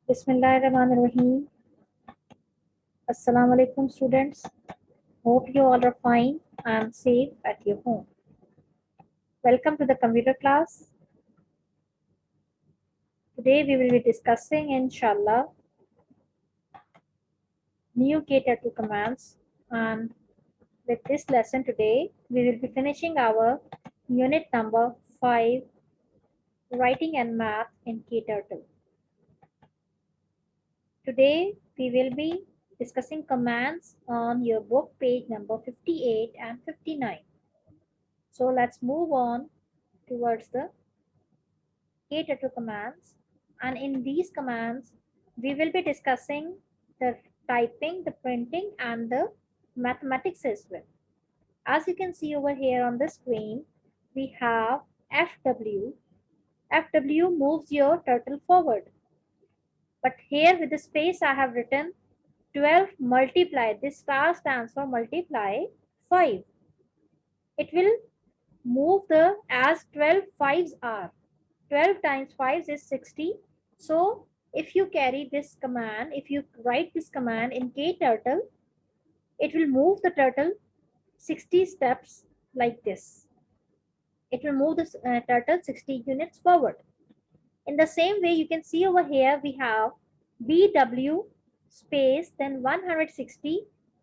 Bismillahirrahmanirrahim. Assalamu alaikum, students. Hope you all are fine and safe at your home. Welcome to the computer class. Today we will be discussing, inshallah, new K2 commands. And with this lesson today, we will be finishing our unit number 5, Writing and Math in K2. Today we will be discussing commands on your book page number 58 and 59. So let's move on towards the K2 commands, and in these commands we will be discussing the typing, the printing and the mathematics as well. As you can see over here on the screen, we have FW. FW moves your turtle forward. But here with the space I have written 12 multiply. This star stands for multiply 5. It will move the as 12 fives are. 12 times 5 is 60. So if you carry this command, if you write this command in KTurtle, it will move the turtle 60 steps like this. It will move the turtle 60 units forward. In the same way, you can see over here we have BW space then 160.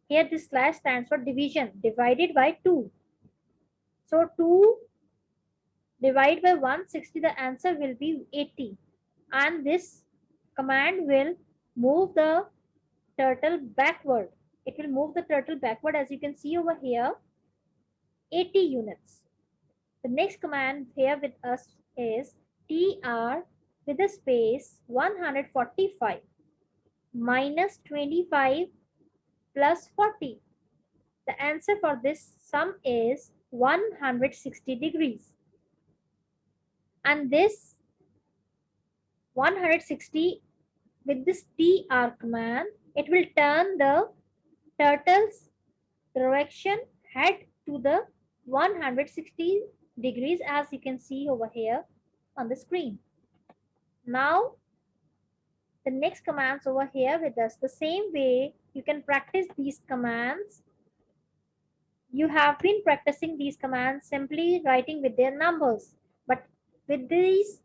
Here this slash stands for division, divided by 2. So 2 divided by 160, the answer will be 80. And this command will move the turtle backward. It will move the turtle backward, as you can see over here, 80 units. The next command here with us is TR with a space 145 minus 25 plus 40. The answer for this sum is 160 degrees. And this 160 with this TR command, it will turn the turtle's direction head to the 160 degrees, as you can see over here on the screen. Now the next commands over here with us, the same way you can practice these commands. You have been practicing these commands simply writing with their numbers, but with these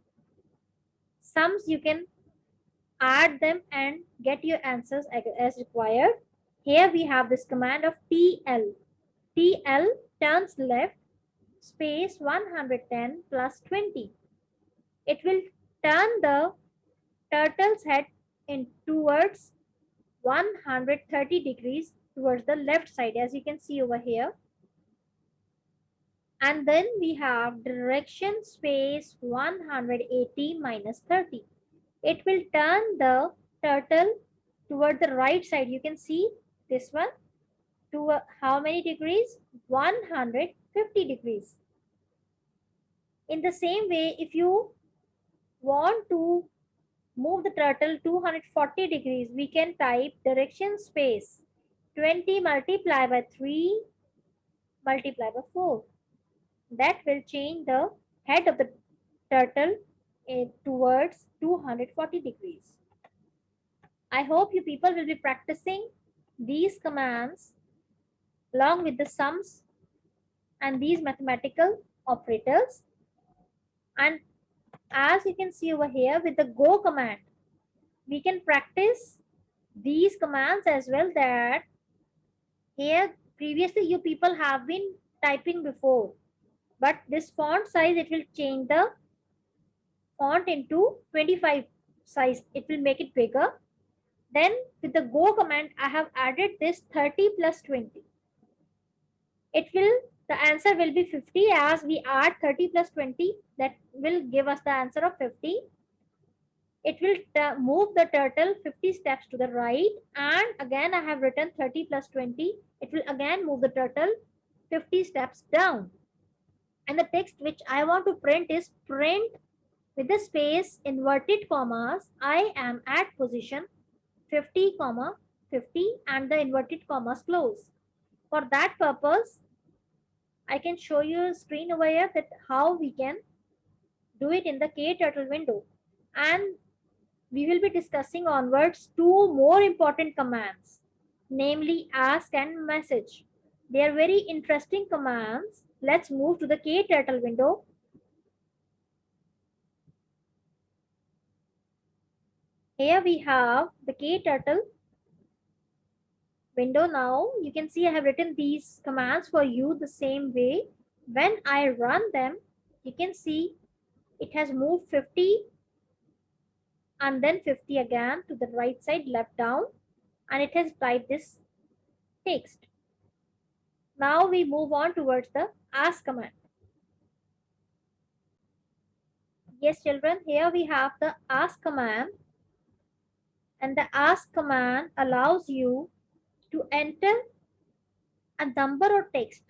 sums you can add them and get your answers as required. Here we have this command of TL. TL turns left space 110 plus 20. It will turn the turtle's head in towards 130 degrees towards the left side, as you can see over here. And then we have direction space 180 minus 30. It will turn the turtle toward the right side. You can see this one to how many degrees? 150 degrees. In the same way, if you want to move the turtle 240 degrees, we can type direction space 20 multiply by 3 multiply by 4. That will change the head of the turtle towards 240 degrees. I hope you people will be practicing these commands along with the sums and these mathematical operators. And as you can see over here with the go command, we can practice these commands as well. That here previously you people have been typing before, but this font size, it will change the font into 25 size. It will make it bigger. Then with the go command, I have added this 30 plus 20. It will, the answer will be 50, as we add 30 plus 20, that will give us the answer of 50. It will move the turtle 50 steps to the right, and again I have written 30 plus 20. It will again move the turtle 50 steps down. And the text which I want to print is print with the space inverted commas. I am at position 50 comma 50 and the inverted commas close. For that purpose, I can show you a screen over here that how we can do it in the KTurtle window. And we will be discussing onwards two more important commands, namely ask and message. They are very interesting commands. Let's move to the KTurtle window. Here we have the KTurtle window. Now you can see I have written these commands for you the same way. When I run them, you can see it has moved 50 and then 50 again to the right side, left down, and it has typed this text. Now we move on towards the ask command. Yes, children, here we have the ask command, and the ask command allows you to enter a number or text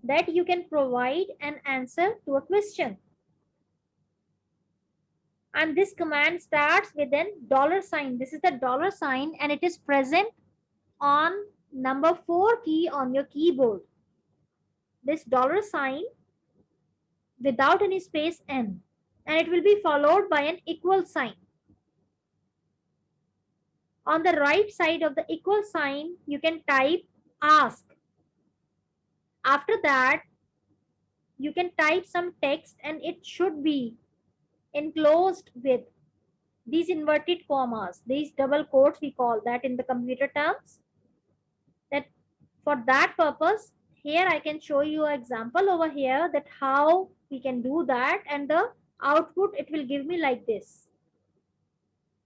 that you can provide an answer to a question. And this command starts with a dollar sign. This is the dollar sign, and it is present on number 4 key on your keyboard. This dollar sign without any space n, and it will be followed by an equal sign. On the right side of the equal sign, you can type ask. After that, you can type some text, and it should be enclosed with these inverted commas, these double quotes, we call that in the computer terms. That for that purpose, here I can show you an example over here that how we can do that, and the output it will give me like this.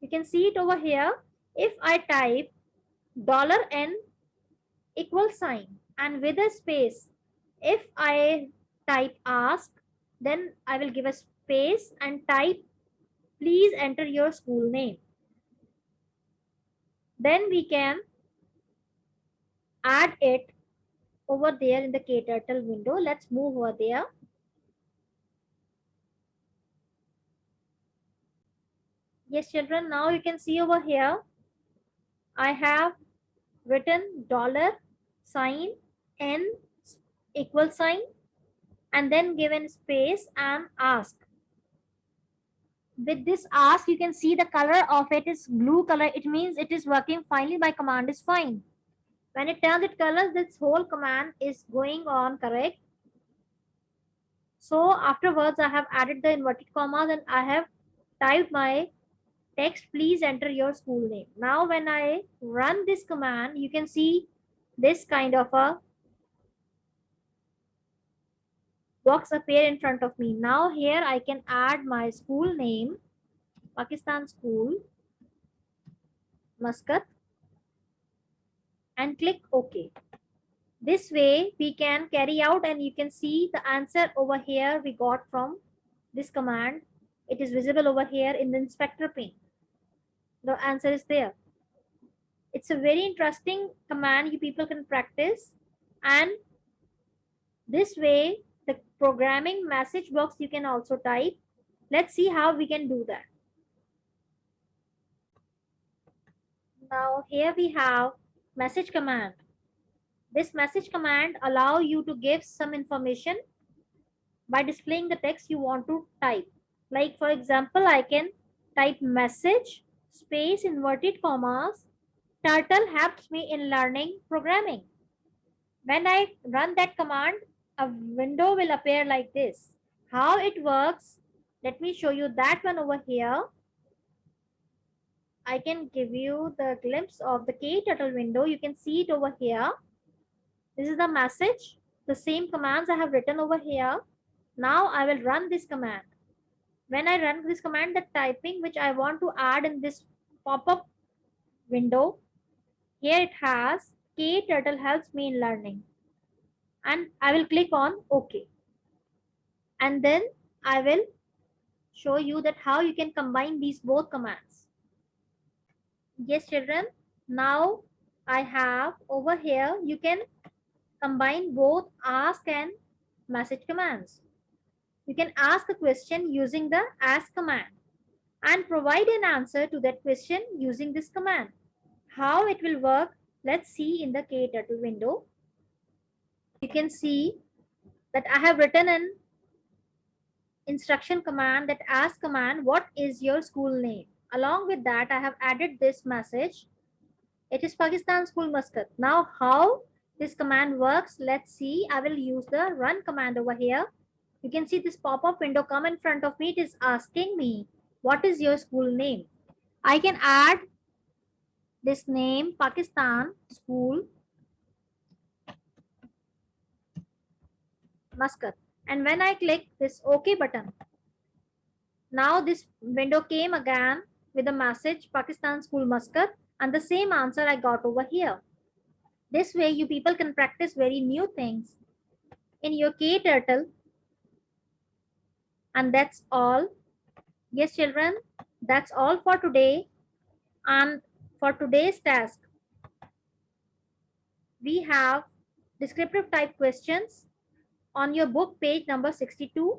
You can see it over here. If I type $n equal sign and with a space, if I type ask, then I will give a space and type please enter your school name. Then we can add it over there in the KTurtle window. Let's move over there. Yes, children, now you can see over here, I have written $sign n equal sign and then given space and ask. With this ask, you can see the color of it is blue color. It means it is working finely. My command is fine. When it turns its colors, this whole command is going on correct. So afterwards, I have added the inverted commas and I have typed my text, please enter your school name. Now when I run this command, you can see this kind of a box appear in front of me. Now here I can add my school name, Pakistan School, Muscat, and click OK. This way we can carry out, and you can see the answer over here we got from this command. It is visible over here in the inspector pane. The answer is there. It's a very interesting command you people can practice, and this way the programming message box you can also type. Let's see how we can do that. Now here we have message command. This message command allow you to give some information by displaying the text you want to type. Like for example, I can type message space inverted commas. Turtle helps me in learning programming. When I run that command, a window will appear like this. How it works, let me show you that one over here. I can give you the glimpse of the KTurtle window. You can see it over here. This is the message, the same commands I have written over here. Now I will run this command. When I run this command, the typing which I want to add in this pop-up window, here it has KTurtle helps me in learning. And I will click on OK. And then I will show you that how you can combine these both commands. Yes, children, now I have over here, you can combine both ask and message commands. You can ask a question using the ask command and provide an answer to that question using this command. How it will work, let's see in the KTurtle window. You can see that I have written an instruction command, that ask command, what is your school name? Along with that, I have added this message. It is Pakistan School Muscat. Now, how this command works, let's see. I will use the run command over here. You can see this pop-up window come in front of me. It is asking me, what is your school name? I can add this name, Pakistan School Muscat. And when I click this OK button, now this window came again with the message Pakistan School Muscat and the same answer I got over here. This way you people can practice very new things in your KTurtle. And that's all. Yes, children, that's all for today. And for today's task, we have descriptive type questions on your book page number 62.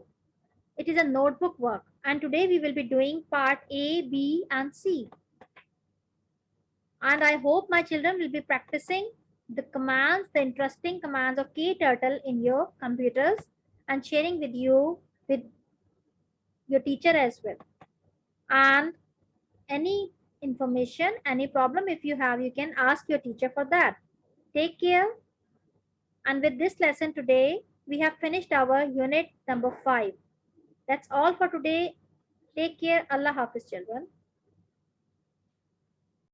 It is a notebook work. And today we will be doing part A, B, and C. And I hope my children will be practicing the commands, the interesting commands of KTurtle in your computers and sharing with you with your teacher as well. And any information, any problem if you have, you can ask your teacher for that. Take care. And with this lesson today, we have finished our unit number 5. That's all for today. Take care. Allah Hafiz, children.